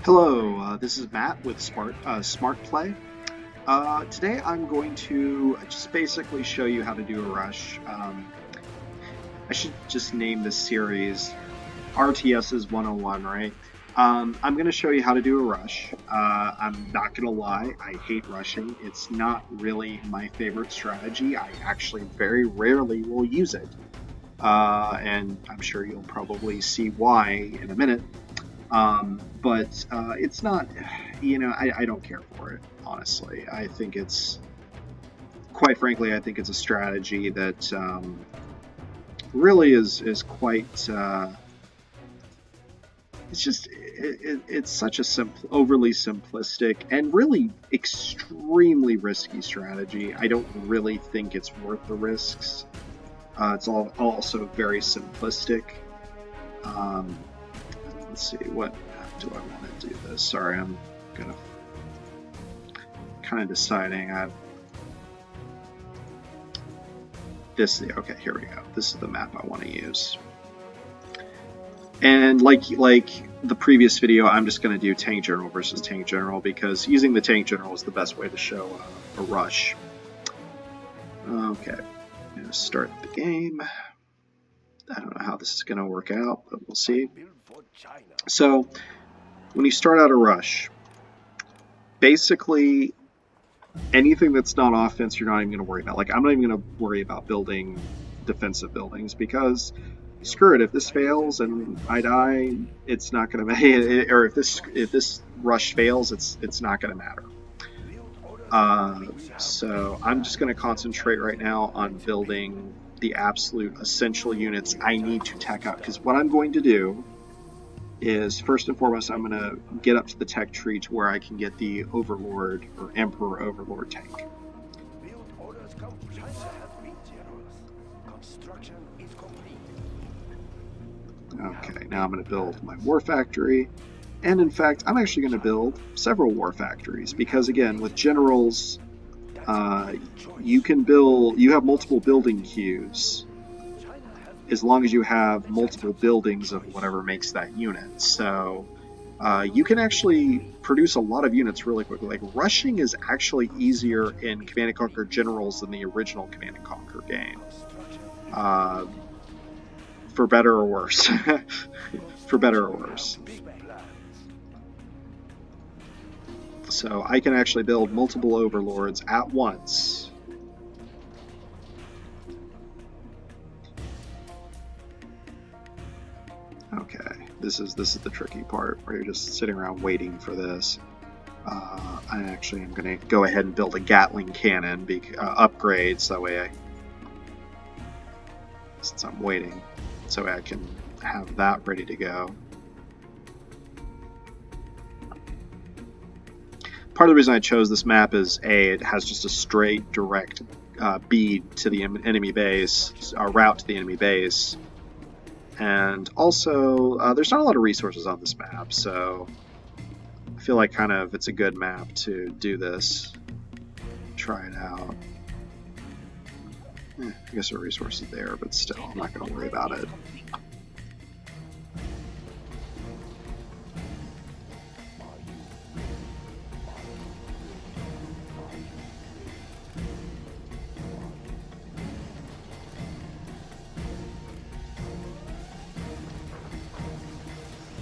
Hello, this is Matt with Smart Play. Today I'm going to just basically show you how to do a rush. I should just name this series RTS's 101, right? I'm going to show you how to do a rush. I'm not going to lie, I hate rushing. It's not really my favorite strategy. I actually very rarely will use it. And I'm sure you'll probably see why in a minute. But it's not, I don't care for it, honestly. I think quite frankly, I think it's a strategy that really is quite, it's such a overly simplistic and really extremely risky strategy. I don't really think it's worth the risks. It's also very simplistic. Um, let's see, what do I want to do this? Sorry, I'm gonna kind of deciding. Okay, here we go. This is the map I want to use. And like the previous video, I'm just going to do Tank General versus Tank General because using the Tank General is the best way to show a rush. Okay, I'm going to start the game. I don't know how this is going to work out, but we'll see. So, when you start out a rush, basically anything that's not offense, you're not even going to worry about. Like, I'm not even going to worry about building defensive buildings because screw it. If this fails and I die, it's not going to matter. Or if this rush fails, it's not going to matter. So I'm just going to concentrate right now on building the absolute essential units I need to tech out. Because what I'm going to do is, first and foremost, I'm going to get up to the tech tree to where I can get the Overlord or Emperor Overlord tank. Okay, now I'm going to build my war factory. And in fact, I'm actually going to build several war factories because, again, with generals, you have multiple building queues as long as you have multiple buildings of whatever makes that unit. So you can actually produce a lot of units really quickly. Like, rushing is actually easier in Command & Conquer Generals than the original Command & Conquer game. For better or worse. For better or worse. So I can actually build multiple overlords at once. Okay, this is the tricky part where you're just sitting around waiting for this. I actually am going to go ahead and build a Gatling cannon upgrade, so that way since I'm waiting, so I can have that ready to go. Part of the reason I chose this map is it has just a straight, direct bead to the enemy base, a route to the enemy base. And also, there's not a lot of resources on this map, so I feel like it's a good map to do this. Try it out. I guess there are resources there, but still, I'm not going to worry about it.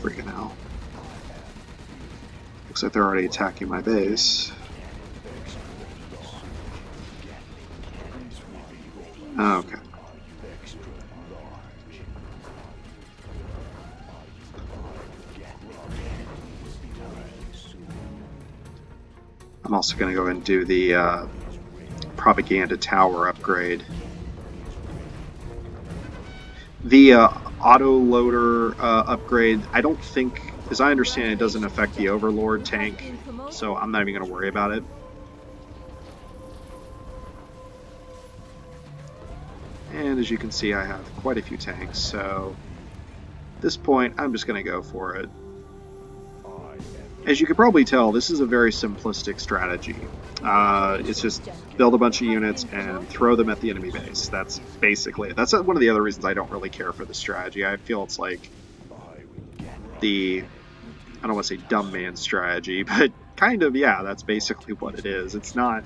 Freaking out. Looks like they're already attacking my base. Okay. I'm also going to go and do the propaganda tower upgrade. The auto loader upgrade, I don't think, as I understand it, doesn't affect the Overlord tank, so I'm not even going to worry about it. And as you can see, I have quite a few tanks, so at this point, I'm just going to go for it. As you can probably tell, this is a very simplistic strategy. It's just build a bunch of units and throw them at the enemy base. That's basically it. That's one of the other reasons I don't really care for this strategy. I feel it's like the I don't want to say dumb man strategy, but kind of, yeah, that's basically what it is. It's not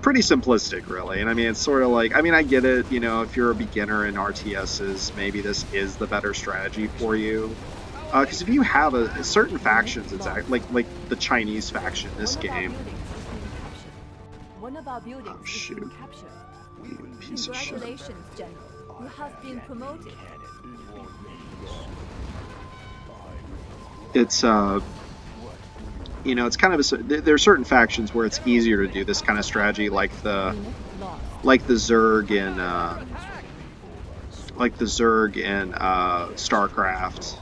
pretty simplistic, really. And I mean, it's sort of like, I mean, I get it, you know, if you're a beginner in RTSs, maybe this is the better strategy for you. Because if you have a certain factions, it's like the Chinese faction in this game. Oh shoot! You piece of shit. Congratulations, General. You have been promoted. It's you know, it's kind of there are certain factions where it's easier to do this kind of strategy, like the Zerg in StarCraft,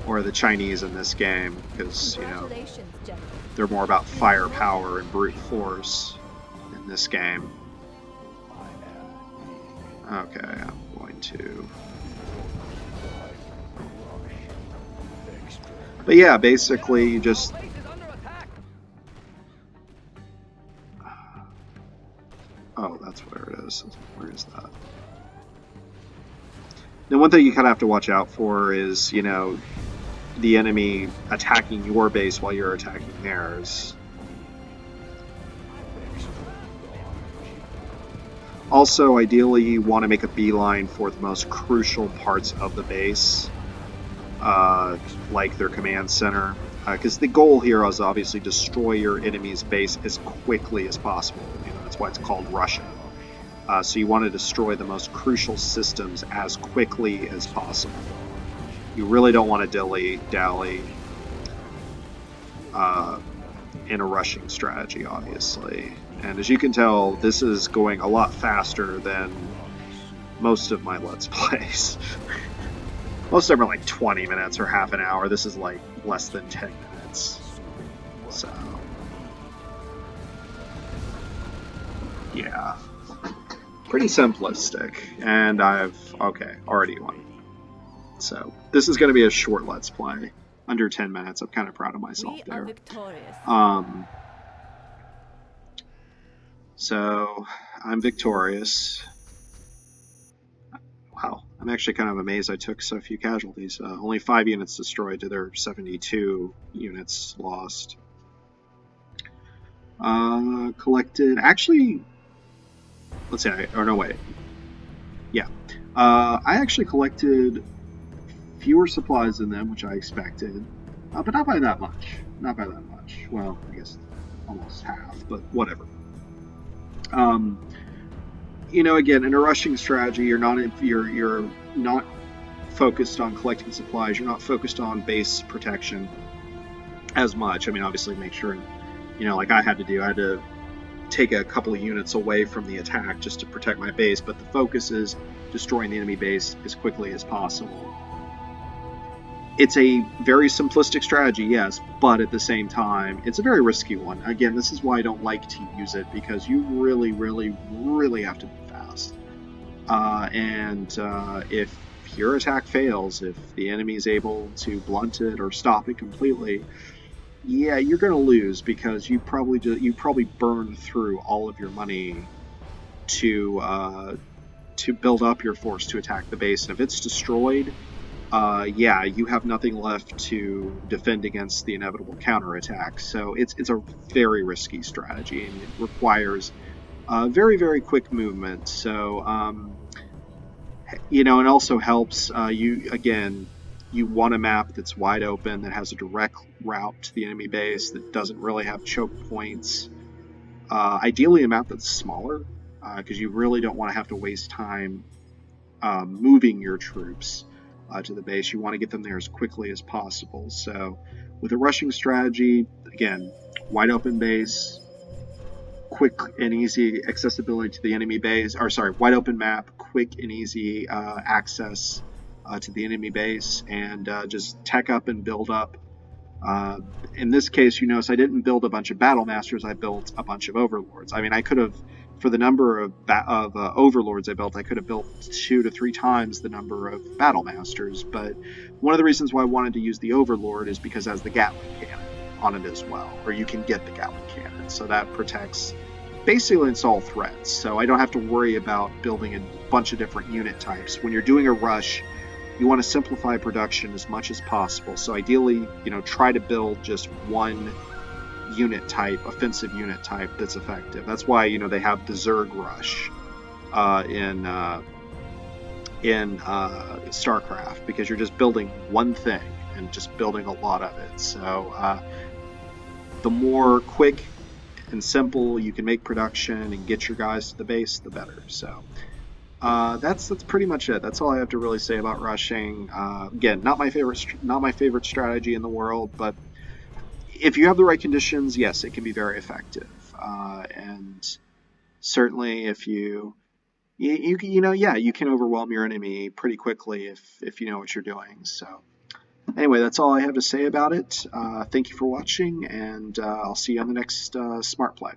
or the Chinese in this game, because you know they're more about firepower and brute force in this game. Okay, I'm going to. But yeah, basically you just. Oh, that's where it is. Where is that? Now, one thing you kind of have to watch out for is, you know, the enemy attacking your base while you're attacking theirs. Also, ideally, you want to make a beeline for the most crucial parts of the base, like their command center, because the goal here is obviously destroy your enemy's base as quickly as possible. You know, that's why it's called rushing. So you want to destroy the most crucial systems as quickly as possible. You really don't want to dilly-dally in a rushing strategy, obviously. And as you can tell, this is going a lot faster than most of my Let's Plays. Most of them are like 20 minutes or half an hour. This is like less than 10 minutes. So, yeah. Pretty simplistic. And okay, already won. So, this is going to be a short Let's Play. Under 10 minutes. I'm kind of proud of myself there. So, I'm victorious. Wow, I'm actually kind of amazed I took so few casualties. Only 5 units destroyed to their 72 units lost. Collected, actually, let's see, or no, wait. Yeah. I actually collected fewer supplies than them, which I expected, but not by that much. Not by that much. Well, I guess almost half, but whatever. You know, again, in a rushing strategy, you're not focused on collecting supplies. You're not focused on base protection as much. I mean, obviously, make sure, you know, like I had to take a couple of units away from the attack just to protect my base. But the focus is destroying the enemy base as quickly as possible. It's a very simplistic strategy, yes, but at the same time, it's a very risky one. Again, this is why I don't like to use it, because you really, really, really have to be fast. If your attack fails, if the enemy is able to blunt it or stop it completely, yeah, you're going to lose, because you probably burned through all of your money to build up your force to attack the base. And if it's destroyed, yeah, you have nothing left to defend against the inevitable counterattack. So it's a very risky strategy, and it requires very, very quick movement. So, you know, it also helps you want a map that's wide open, that has a direct route to the enemy base, that doesn't really have choke points. Ideally, a map that's smaller, because you really don't want to have to waste time moving your troops to the base. You want to get them there as quickly as possible. So with a rushing strategy, again, wide open base, quick and easy accessibility to the enemy base, or sorry, wide open map, quick and easy access to the enemy base, and just tech up and build up. In this case, you notice I didn't build a bunch of Battle Masters, I built a bunch of Overlords. I mean, I could have, for the number of Overlords I built, I could have built 2 to 3 times the number of Battle Masters, but one of the reasons why I wanted to use the Overlord is because it has the Gatling Cannon on it as well, or you can get the Gatling Cannon, so that protects basically against all threats. So I don't have to worry about building a bunch of different unit types. When you're doing a rush, you want to simplify production as much as possible. So ideally, try to build just one unit type, offensive unit type that's effective. That's why they have the Zerg Rush in StarCraft, because you're just building one thing and just building a lot of it. So the more quick and simple you can make production and get your guys to the base, the better. So that's pretty much it. That's all I have to really say about rushing. Again, not my favorite strategy in the world, but if you have the right conditions, yes, it can be very effective. And certainly, if you can overwhelm your enemy pretty quickly if you know what you're doing. So anyway, that's all I have to say about it. Thank you for watching, and I'll see you on the next Smart Play.